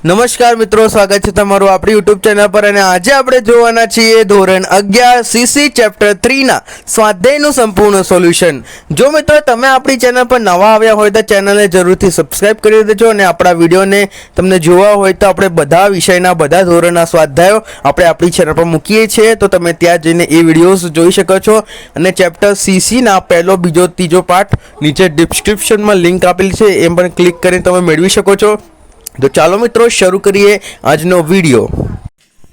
નમસ્કાર મિત્રો, સ્વાગત છે તમારું આપણી યુટ્યુબ ચેનલ પર। અને આજે આપણે જોવાના છીએ ધોરણ 11 સીસી ચેપ્ટર 3 ના સ્વાધ્યાયનું સંપૂર્ણ સોલ્યુશન। જો મિત્રો તમે આપણી ચેનલ પર નવા આવ્યા હોય તો ચેનલને જરૂરથી સબસ્ક્રાઇબ કરી દેજો અને આપણા વિડીયોને તમને જોવા હોય તો આપણે બધા વિષયના બધા ધોરણના સ્વાધ્યાયો આપણે આપણી ચેનલ પર મૂકીએ છીએ, તો તમે ત્યાં જઈને એ વિડીયોઝ જોઈ શકો છો। અને ચેપ્ટર સીસી ના પહેલો, બીજો, ત્રીજો પાર્ટ નીચે ડિસ્ક્રિપ્શનમાં લિંક આપેલી છે, એમ પણ ક્લિક કરીને તમે મેળવી શકો છો। તો ચાલો મિત્રો શરૂ કરીએ આજનો વિડીયો।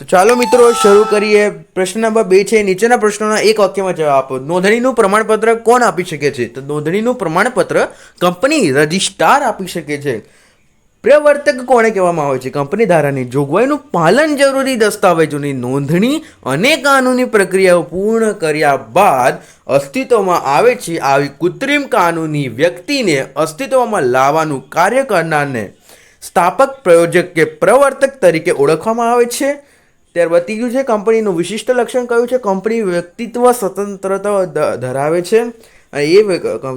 તો ચાલો મિત્રો શરૂ કરીએ। પ્રશ્ન નંબર 2 છે, નીચેના પ્રશ્નોના એક વાક્યમાં જવાબ આપો। નોંધણીનું પ્રમાણપત્ર કોણ આપી શકે છે? તો નોંધણીનું પ્રમાણપત્ર કંપની રજિસ્ટ્રાર આપી શકે છે। પ્રવર્તક કોને કહેવામાં આવે છે? કંપની ધારાની જોગવાઈનું પાલન જરૂરી દસ્તાવેજોની નોંધણી અને કાનૂની પ્રક્રિયાઓ પૂર્ણ કર્યા બાદ અસ્તિત્વમાં આવે છે આવી કૃત્રિમ કાનૂની વ્યક્તિને અસ્તિત્વમાં લાવવાનું કાર્ય કરનારને સ્થાપક, પ્રયોજક કે પ્રવર્તક તરીકે ઓળખવામાં આવે છે। ત્યારબાદ ત્રીજું છે, કંપનીનું વિશિષ્ટ લક્ષણ કયું છે? કંપની વ્યક્તિત્વ સ્વતંત્રતા ધરાવે છે અને એ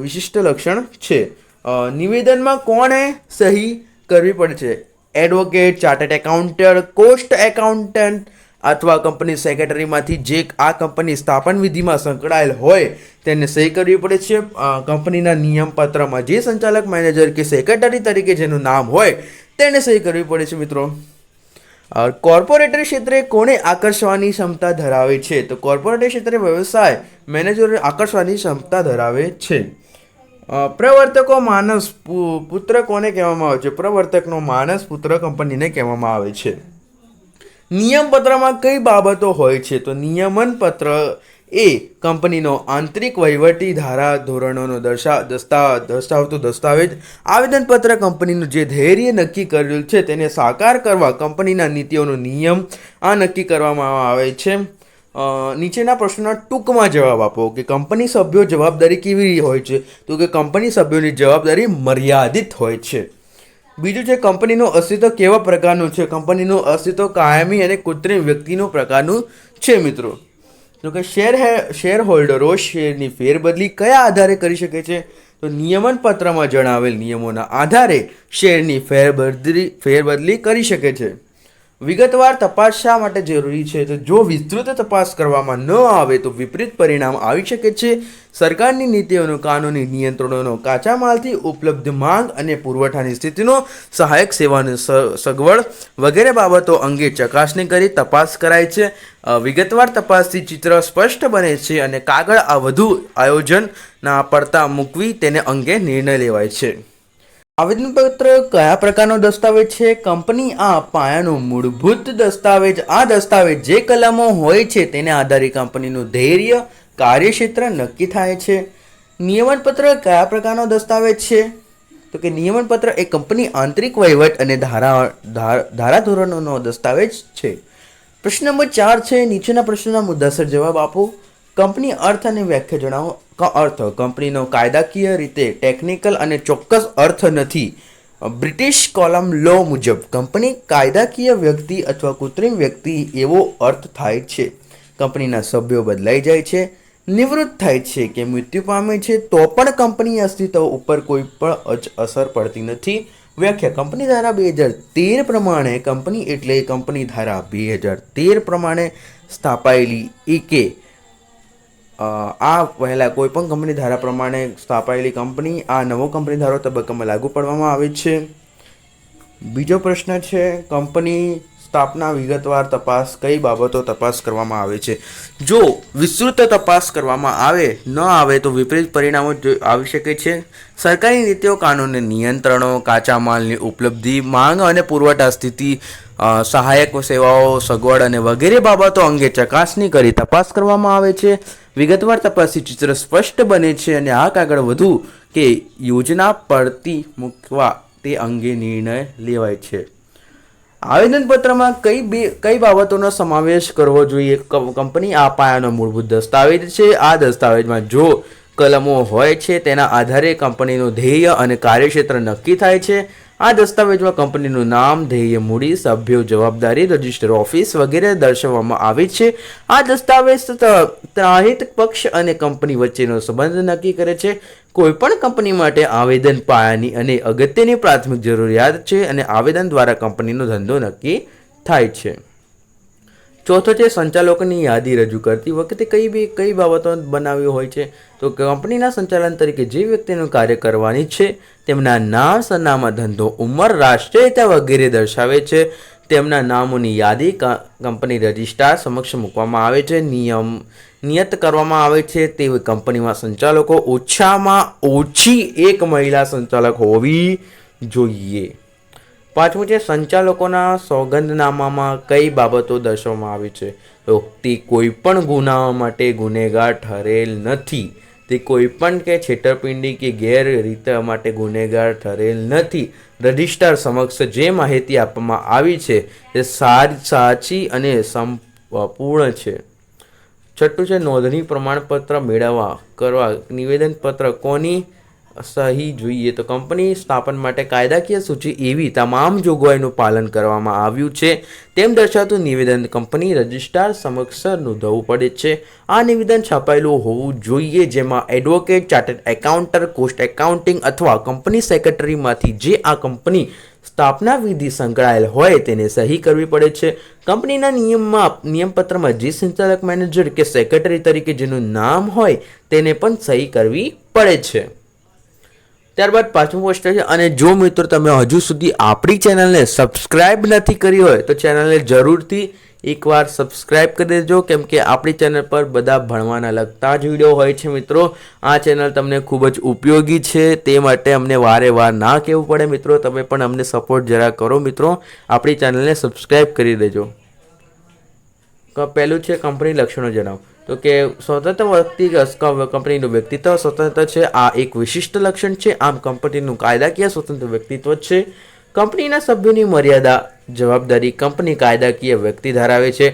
વિશિષ્ટ લક્ષણ છે। નિવેદનમાં કોણે સહી કરવી પડે છે? Advocate, chartered accountant, cost accountant અથવા કંપની સેક્રેટરીમાંથી જે આ કંપની સ્થાપન વિધિમાં સંકળાયેલ હોય તેને સહી કરવી પડે છે। કંપનીના નિયમપત્રમાં જે સંચાલક, મેનેજર કે સેક્રેટરી તરીકે જેનું નામ હોય તેને સહી કરવી પડે છે મિત્રો। કોર્પોરેટર ક્ષેત્રે કોને આકર્ષવાની ક્ષમતા ધરાવે છે? તો કોર્પોરેટર ક્ષેત્રે વ્યવસાય મેનેજરોને આકર્ષવાની ક્ષમતા ધરાવે છે। પ્રવર્તકો માનસ પુત્ર કોને કહેવામાં આવે છે? પ્રવર્તકનો માનસ પુત્ર કંપનીને કહેવામાં આવે છે। નિયમપત્રમાં કઈ બાબતો હોય છે? તો નિયમન પત્ર એ કંપનીનો આંતરિક વહીવટી ધારા ધોરણોનો દર્શાવતો દસ્તાવેજ। આવેદનપત્ર કંપનીનું જે ધૈર્ય નક્કી કરેલું છે તેને સાકાર કરવા કંપનીના નીતિઓનો નિયમ આ નક્કી કરવામાં આવે છે। નીચેના પ્રશ્નોના ટૂંકમાં જવાબ આપો કે કંપની સભ્યો જવાબદારી કેવી હોય છે? તો કે કંપની સભ્યોની જવાબદારી મર્યાદિત હોય છે। બીજું છે, કંપનીનું અસ્તિત્વ કેવા પ્રકારનું છે? કંપનીનું અસ્તિત્વ કાયમી અને કૃત્રિમ વ્યક્તિનું પ્રકારનું છે મિત્રો। તો કે શેર હોલ્ડરો શેરની ફેરબદલી કયા આધારે કરી શકે છે? તો નિયમન પત્રમાં જણાવેલ નિયમોના આધારે શેરની ફેરબદલી કરી શકે છે। વિગતવાર તપાસ શા માટે જરૂરી છે? તો જો વિસ્તૃત તપાસ કરવામાં ન આવે તો વિપરીત પરિણામ આવી શકે છે। સરકારની નીતિઓનું કાનૂની નિયંત્રણોનો, કાચા માલથી ઉપલબ્ધ માંગ અને પુરવઠાની સ્થિતિનો, સહાયક સેવાની સગવડ વગેરે બાબતો અંગે ચકાસણી કરી તપાસ કરાય છે। વિગતવાર તપાસથી ચિત્ર સ્પષ્ટ બને છે અને કાગળ આ વધુ આયોજનના પડતા મૂકવી તેને અંગે નિર્ણય લેવાય છે। આવેદનપત્ર કયા પ્રકારનો દસ્તાવેજ છે? કંપની આ પાયાનો મૂળભૂત દસ્તાવેજ। આ દસ્તાવેજ જે કલમો હોય છે તેને આધારે કંપનીનું ધૈર્ય, કાર્યક્ષેત્ર નક્કી થાય છે। નિયમનપત્ર કયા પ્રકારનો દસ્તાવેજ છે? તો કે નિયમનપત્ર એ કંપની આંતરિક વહીવટ અને ધારાધોરણોનો દસ્તાવેજ છે। પ્રશ્ન નંબર 4 છે, નીચેના પ્રશ્નોના મુદ્દાસર જવાબ આપો। કંપની અર્થ અને વ્યાખ્યા જણાવો। અર્થ કંપનીનો કાયદાકીય રીતે ટેકનિકલ અને ચોક્કસ અર્થ નથી। બ્રિટિશ કોલમ લો મુજબ કંપની કાયદાકીય વ્યક્તિ અથવા કૃત્રિમ વ્યક્તિ એવો અર્થ થાય છે। કંપનીના સભ્યો બદલાઈ જાય છે, નિવૃત્ત થાય છે કે મૃત્યુ પામે છે તો પણ કંપની અસ્તિત્વ ઉપર કોઈ પણ અસર પડતી નથી। વ્યાખ્યા કંપની ધારા 2013 પ્રમાણે કંપની એટલે કંપની ધારા 2013 પ્રમાણે સ્થાપાયેલી કે આ પહેલાં કોઈ પણ કંપની ધારા પ્રમાણે સ્થાપાયેલી કંપની આ નવો કંપની ધારો તબક્કામાં લાગુ પાડવામાં આવે છે। બીજો પ્રશ્ન છે, કંપની સ્થાપના વિગતવાર તપાસ કઈ બાબતો તપાસ કરવામાં આવે છે? જો વિસ્તૃત તપાસ કરવામાં આવે તો વિપરીત પરિણામો આવી શકે છે। સરકારી નીતિઓ, કાનૂની નિયંત્રણો, કાચા માલની ઉપલબ્ધિ, માંગ અને પુરવઠા સ્થિતિ, સહાયક સેવાઓ, સગવડ અને વગેરે બાબતો અંગે ચકાસણી કરી તપાસ કરવામાં આવે છે। વિગતવાર તપાસથી ચિત્ર સ્પષ્ટ બને છે અને આ કાગળ વધુ કે યોજના પડતી મૂકવા તે અંગે નિર્ણય લેવાય છે। આવેદનપત્રમાં કઈ બાબતોનો સમાવેશ કરવો જોઈએ? કંપની આ પાયાનો મૂળભૂત દસ્તાવેજ છે। આ દસ્તાવેજમાં જો કલમો હોય છે તેના આધારે કંપનીનું ધ્યેય અને કાર્યક્ષેત્ર નક્કી થાય છે। આ દસ્તાવેજમાં કંપનીનું નામ, ધ્યેય, મૂડી, સભ્યો, જવાબદારી, રજિસ્ટર ઓફિસ વગેરે દર્શાવવામાં આવે છે. આ દસ્તાવેજ ત્રાહિત પક્ષ અને કંપની વચ્ચેનો સંબંધ નક્કી કરે છે. કોઈપણ કંપની માટે આવેદન પાયાની અને અગત્યની પ્રાથમિક જરૂરિયાત છે અને આવેદન દ્વારા કંપનીનો ધંધો નક્કી થાય છે. ચોથો છે સંચાલકોની યાદી રજૂ કરતી વખતે કઈ બાબતો બનાવવી હોય છે. તો કંપનીના સંચાલન તરીકે જે વ્યક્તિનું કાર્ય કરવાની છે તેમના નામ, સરનામા, ધંધો, ઉંમર, રાષ્ટ્રીયતા વગેરે દર્શાવે છે. તેમના નામોની યાદી કંપની રજિસ્ટ્રાર સમક્ષ મૂકવામાં આવે છે. નિયત કરવામાં આવે છે તેવી કંપનીમાં સંચાલકો ઓછામાં ઓછી એક મહિલા સંચાલક હોવી જોઈએ. પાંચમું છે સંચાલકોના સોગંદનામામાં કઈ બાબતો દર્શાવવામાં આવી છે. તો તે કોઈ પણ ગુનાઓ માટે ગુનેગાર ઠરેલ નથી. તે કોઈપણ કે છેતરપિંડી કે ગેરરીતિ માટે ગુનેગાર ઠરેલ નથી. રજિસ્ટ્રાર સમક્ષ જે માહિતી આપવામાં આવી છે તે સાચી અને સંપૂર્ણ છે. છઠ્ઠું છે નોંધણી પ્રમાણપત્ર કરવા નિવેદનપત્ર કોની સહી જોઈએ. તો કંપની સ્થાપન માટે કાયદાકીય સૂચિ એવી તમામ જોગવાઈનું પાલન કરવામાં આવ્યું છે તેમ દર્શાવતું નિવેદન કંપની રજિસ્ટ્રાર સમક્ષ નોંધવું પડે છે. આ નિવેદન છાપાયેલું હોવું જોઈએ જેમાં એડવોકેટ, ચાર્ટર્ડ એકાઉન્ટર, કોસ્ટ એકાઉન્ટિંગ અથવા કંપની સેક્રેટરીમાંથી જે આ કંપની સ્થાપના વિધિ સંકળાયેલ હોય તેને સહી કરવી પડે છે. કંપનીના નિયમપત્રમાં જે સંચાલક, મેનેજર કે સેક્રેટરી તરીકે જેનું નામ હોય તેને પણ સહી કરવી પડે છે. ત્યારબાદ પાંચમું પોસ્ટ છે અને જો મિત્રો તમે હજુ સુધી આપણી ચેનલને સબસ્ક્રાઇબ નથી કરી હોય તો ચેનલને જરૂરથી એકવાર સબસ્ક્રાઇબ કરી દેજો કેમ કે આપણી ચેનલ પર બધા ભણવાના લગતા જ વિડીયો હોય છે. મિત્રો આ ચેનલ તમને ખૂબ જ ઉપયોગી છે તે માટે અમને વારે વાર ના કહેવું પડે. મિત્રો તમે પણ અમને સપોર્ટ જરા કરો. મિત્રો આપણી ચેનલને સબસ્ક્રાઇબ કરી દેજો. પહેલું છે કંપની લક્ષણો જણાવો. તો કે સ્વતંત્ર વ્યક્તિ કંપનીનું વ્યક્તિત્વ સ્વતંત્ર છે. આ એક વિશિષ્ટ લક્ષણ છે. આમ કંપનીનું કાયદાકીય સ્વતંત્ર વ્યક્તિત્વ છે. કંપનીના સભ્યોની મર્યાદા, જવાબદારી. કંપની કાયદાકીય વ્યક્તિ ધરાવે છે.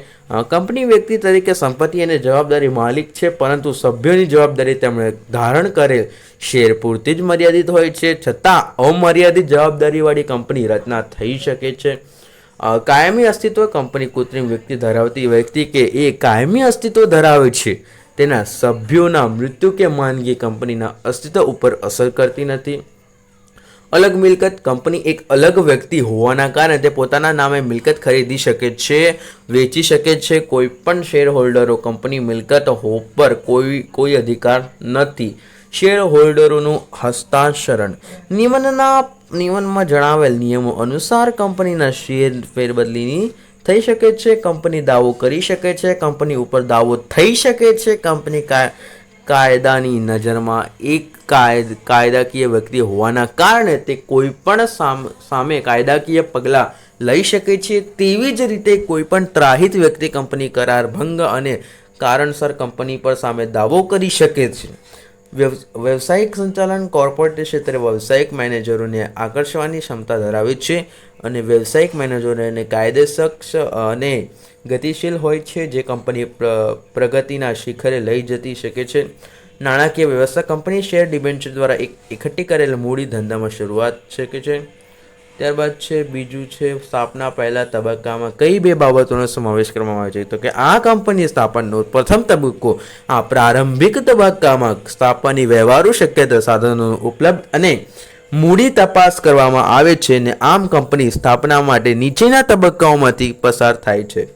કંપની વ્યક્તિ તરીકે સંપત્તિ અને જવાબદારી માલિક છે પરંતુ સભ્યોની જવાબદારી તેમણે ધારણ કરેલ શેર પૂરતી જ મર્યાદિત હોય છે. છતાં અમર્યાદિત જવાબદારીવાળી કંપની રચના થઈ શકે છે. કાયમી અસ્તિત્વ. કંપની કૃત્રિમ વ્યક્તિ ધરાવતી વ્યક્તિ કે એ કાયમી અસ્તિત્વ ધરાવે છે તેના સભ્યોના મૃત્યુ કે માંદગી કંપનીના અસ્તિત્વ ઉપર અસર કરતી નથી. અલગ મિલકત. કંપની એક અલગ વ્યક્તિ હોવાના કારણે તે પોતાના નામે મિલકત ખરીદી શકે છે, વેચી શકે છે. કોઈ પણ શેર હોલ્ડરો કંપની મિલકત પર કોઈ અધિકાર નથી. શેર હોલ્ડરોનું હસ્તાંતરણ. નિયમનમાં જણાવેલ નિયમો અનુસાર કંપનીના શેર ફેરબદલી થઈ શકે છે. કંપની દાવો કરી શકે છે. કંપની ઉપર દાવો થઈ શકે છે. કંપની કાયદાની નજરમાં એક કાયદાકીય વ્યક્તિ હોવાના કારણે તે કોઈ પણ સામે કાયદાકીય પગલાં લઈ શકે છે. તેવી જ રીતે કોઈ પણ ત્રાહિત વ્યક્તિ કંપની કરાર ભંગ અને કારણસર કંપની પર સામે દાવો કરી શકે છે. વ્યવસાયિક સંચાલન. કોર્પોરેટ ક્ષેત્રે વ્યવસાયિક મેનેજરોને આકર્ષવાની ક્ષમતા ધરાવે છે અને વ્યવસાયિક મેનેજરોને કાયદેસર અને ગતિશીલ હોય છે જે કંપની પ્રગતિના શિખરે લઈ જતી શકે છે. નાણાકીય વ્યવસ્થા. કંપની શેર ડિબેન્ચર દ્વારા એકઠી કરેલ મૂડી ધંધામાં શરૂઆત શકે છે. ત્યારબાદ છે બીજું છે સ્થાપના પહેલા તબક્કામાં કઈ બે બાબતોનો સમાવેશ કરવામાં આવે છે. તો કે આ કંપની સ્થાપનનો પ્રથમ તબક્કો આ પ્રારંભિક તબક્કામાં સ્થાપનની વ્યવહારુ શક્યતા, સાધનો ઉપલબ્ધ અને મૂડી તપાસ કરવામાં આવે છે અને આમ કંપની સ્થાપના માટે નીચેના તબક્કાઓમાંથી પસાર થાય છે.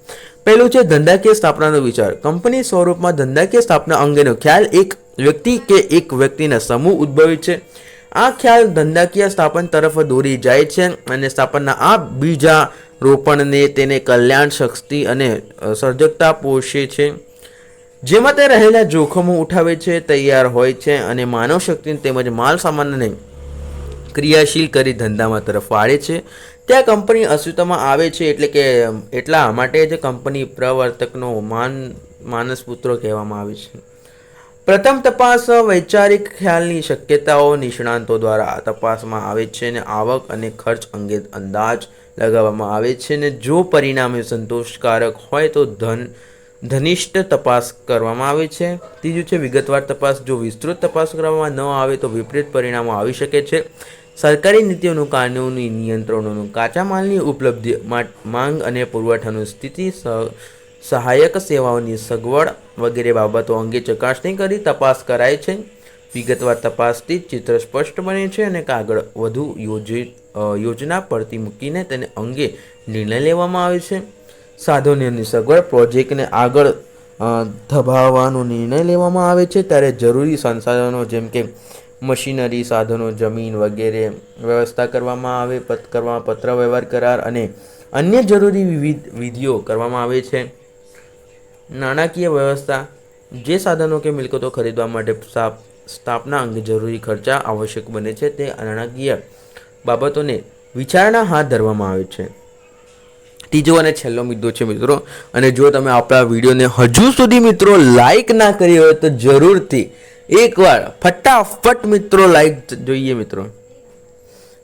પહેલું છે ધંધાકીય સ્થાપનાનો વિચાર. કંપની સ્વરૂપમાં ધંધાકીય સ્થાપના અંગેનો ખ્યાલ એક વ્યક્તિ કે એક વ્યક્તિના સમૂહ ઉદ્ભવે છે. આ ખ્યાલ ધંધાકીય સ્થાપન તરફ દોરી જાય છે અને સ્થાપનના આ બીજા રોપણને તેને કલ્યાણ, શક્તિ અને સર્જકતા પોષે છે જેમાં તે રહેલા જોખમો ઉઠાવે છે, તૈયાર હોય છે અને માનવ શક્તિ તેમજ માલ સામાનને ક્રિયાશીલ કરી ધંધામાં તરફ વાળે છે. ત્યાં કંપની અસ્તિત્વમાં આવે છે એટલા માટે જ કંપની પ્રવર્તકનો માનસપુત્રો કહેવામાં આવે છે. પ્રથમ તપાસ વૈચારિક ખ્યાલની શક્યતાઓ નિષ્ણાંતો દ્વારા તપાસમાં આવે છે અને આવક અને ખર્ચ અંગે અંદાજ લગાવવામાં આવે છે અને જો પરિણામે સંતોષકારક હોય તો ધનિષ્ઠ તપાસ કરવામાં આવે છે. ત્રીજું છે વિગતવાર તપાસ. જો વિસ્તૃત તપાસ કરવામાં ન આવે તો વિપરીત પરિણામો આવી શકે છે. સરકારી નીતિઓનું કાનૂની નિયંત્રણોનું કાચા માલની ઉપલબ્ધિ માંગ અને પુરવઠાનું સ્થિતિ સહાયક સેવાઓની સગવડ વગેરે બાબતો અંગે ચકાસણી કરી તપાસ કરાય છે. વિગતવાર તપાસથી ચિત્ર સ્પષ્ટ બને છે અને કાગળ વધુ યોજના પડતી મૂકીને તેને અંગે નિર્ણય લેવામાં આવે છે. સાધનોની સગવડ પ્રોજેક્ટને આગળ ધપાવવાનો નિર્ણય લેવામાં આવે છે ત્યારે જરૂરી સંસાધનો જેમ કે મશીનરી, સાધનો, જમીન વગેરે વ્યવસ્થા કરવામાં આવે. પત્ર વ્યવહાર કરાર અને અન્ય જરૂરી વિધિઓ કરવામાં આવે છે. નાણાકીય વ્યવસ્થા જે સાધનો કે મિલકતો ખરીદવા માટે સ્થાપના અંગે જરૂરી ખર્ચા આવશ્યક બને છે તે નાણાકીય બાબતોને વિચારણા હાથ ધરવામાં આવે છે. ત્રીજો અને છેલ્લો મુદ્દો છે મિત્રો, અને જો તમે આપણા વિડીયોને હજુ સુધી મિત્રો લાઈક ના કરી હોય તો જરૂરથી એકવાર ફટાફટ મિત્રો લાઈક જોઈએ. મિત્રો,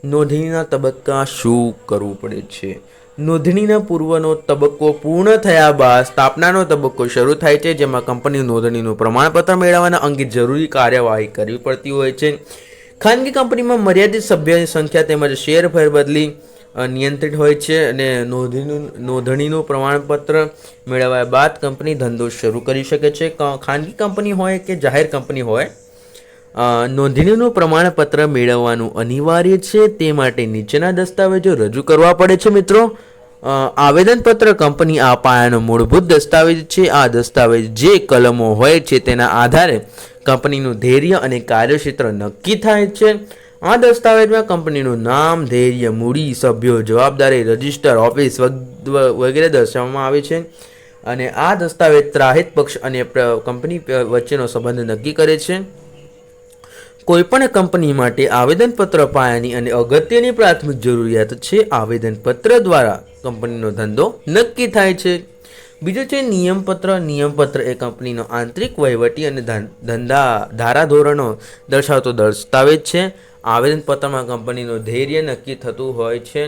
નોંધણીના તબક્કા શું કરવું પડે છે? નોંધણીના પૂર્વનો તબક્કો પૂર્ણ થયા બાદ સ્થાપનાનો તબક્કો શરૂ થાય છે, જેમાં કંપની નોંધણીનું પ્રમાણપત્ર મેળવવાના અંગે જરૂરી કાર્યવાહી કરવી પડતી હોય છે. ખાનગી કંપનીમાં મર્યાદિત સભ્યોની સંખ્યા તેમજ શેર ફેરબદલી નિયંત્રિત હોય છે અને નોંધણીનું પ્રમાણપત્ર મેળવ્યા બાદ કંપની ધંધો શરૂ કરી શકે છે. ખાનગી કંપની હોય કે જાહેર કંપની હોય, નોંધણીનું પ્રમાણપત્ર મેળવવાનું અનિવાર્ય છે. તે માટે નીચેના દસ્તાવેજો રજૂ કરવા પડે છે મિત્રો. આવેદનપત્ર કંપની આ પાયાનો મૂળભૂત દસ્તાવેજ છે. આ દસ્તાવેજ જે કલમો હોય છે તેના આધારે કંપનીનું ધૈર્ય અને કાર્યક્ષેત્ર નક્કી થાય છે. આ દસ્તાવેજમાં કંપનીનું નામ, ધૈર્ય, મૂડી, સભ્યો, જવાબદારી, રજિસ્ટર ઓફિસ વગેરે દર્શાવવામાં આવે છે અને આ દસ્તાવેજ ત્રાહિત પક્ષ અને કંપની વચ્ચેનો સંબંધ નક્કી કરે છે. કોઈપણ કંપની માટે આવેદનપત્ર પાયાની અને અગત્યની પ્રાથમિક જરૂરિયાત છે. આવેદનપત્ર દ્વારા કંપનીનો ધંધો નક્કી થાય છે. બીજું છે નિયમપત્ર. નિયમપત્ર એ કંપનીનો આંતરિક વહીવટી અને ધારાધોરણો દર્શાવતો દસ્તાવેજ છે. આવેદનપત્રમાં કંપનીનું ધૈર્ય નક્કી થતું હોય છે.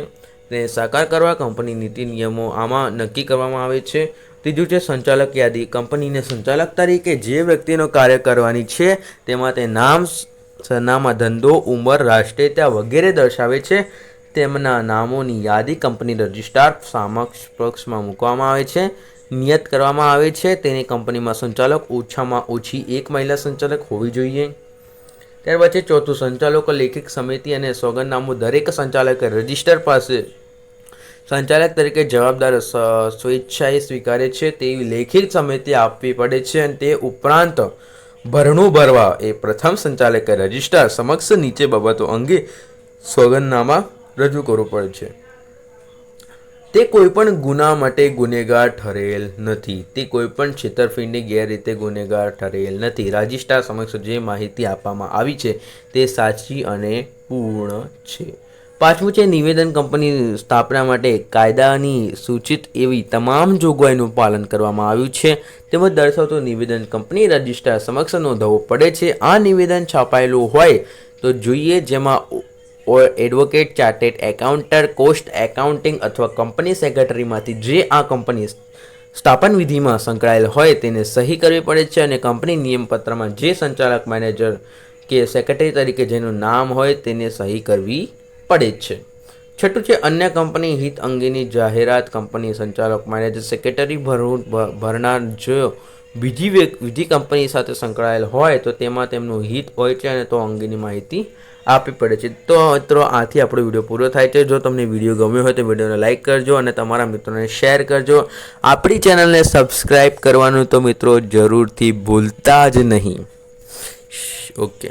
તેને સાકાર કરવા કંપની નીતિ નિયમો આમાં નક્કી કરવામાં આવે છે. ત્રીજું છે સંચાલક યાદી. કંપનીને સંચાલક તરીકે જે વ્યક્તિનો કાર્ય કરવાની છે તેમાં તે નામ, સરનામા, ધંધો, ઉંમર, રાષ્ટ્રીયતા વગેરે દર્શાવે છે. તેમના નામોની યાદી કંપની રજિસ્ટ્રાર સમક્ષમાં મૂકવામાં આવે છે, નિયત કરવામાં આવે છે. તેની કંપનીમાં સંચાલક ઓછામાં ઓછી એક મહિલા સંચાલક હોવી જોઈએ. ત્યાર પછી ચોથું, સંચાલકો લેખિત સમિતિ અને સોગંદનામું. દરેક સંચાલકે રજિસ્ટર પાસે સંચાલક તરીકે જવાબદાર સ્વેચ્છાએ સ્વીકારે છે તેવી લેખિત સમિતિ આપવી પડે છે અને તે ઉપરાંત ભરણું ભરવા એ પ્રથમ સંચાલકે રજિસ્ટ્રાર સમક્ષ નીચે બાબતો અંગે સોગંદનામા રજૂ કરવું પડે છે. તે કોઈપણ ગુના માટે ગુનેગાર ઠરેલ નથી. તે કોઈપણ છેતરપિંડી ગેરરીતે ગુનેગાર ઠરેલ નથી. રજિસ્ટ્રાર સમક્ષ જે માહિતી આપવામાં આવી છે તે સાચી અને પૂર્ણ છે. પાંચમું છે નિવેદન. કંપની સ્થાપના માટે કાયદાની સૂચિત એવી તમામ જોગવાઈનું પાલન કરવામાં આવ્યું છે તેમજ દર્શાવતું નિવેદન કંપની રજિસ્ટ્રાર સમક્ષ નોંધવું પડે છે. આ નિવેદન છાપાયેલું હોય તો જોઈએ, જેમાં એડવોકેટ, ચાર્ટેડ એકાઉન્ટર, કોસ્ટ એકાઉન્ટિંગ અથવા કંપની સેક્રેટરીમાંથી જે આ કંપની સ્થાપન વિધિમાં સંકળાયેલ હોય તેને સહી કરવી પડે છે અને કંપની નિયમપત્રમાં જે સંચાલક, મેનેજર કે સેક્રેટરી તરીકે જેનું નામ હોય તેને સહી કરવી પડે છે. છઠ્ઠું છે અન્ય કંપની હિત અંગેની જાહેરાત. કંપની સંચાલક, મેનેજર, સેક્રેટરી ભરનાર જો બીજી કંપની સાથે સંકળાયેલ હોય તો તેમાં તેમનું હિત હોય છે અને તો અંગેની માહિતી આપવી પડે છે. તો મિત્રો, આથી આપણો વિડીયો પૂરો થાય છે. જો તમને વિડીયો ગમ્યો હોય તો વિડીયોને લાઇક કરજો અને તમારા મિત્રોને શેર કરજો. આપણી ચેનલને સબસ્ક્રાઈબ કરવાનું તો મિત્રો જરૂરથી ભૂલતા જ નહીં. ઓકે.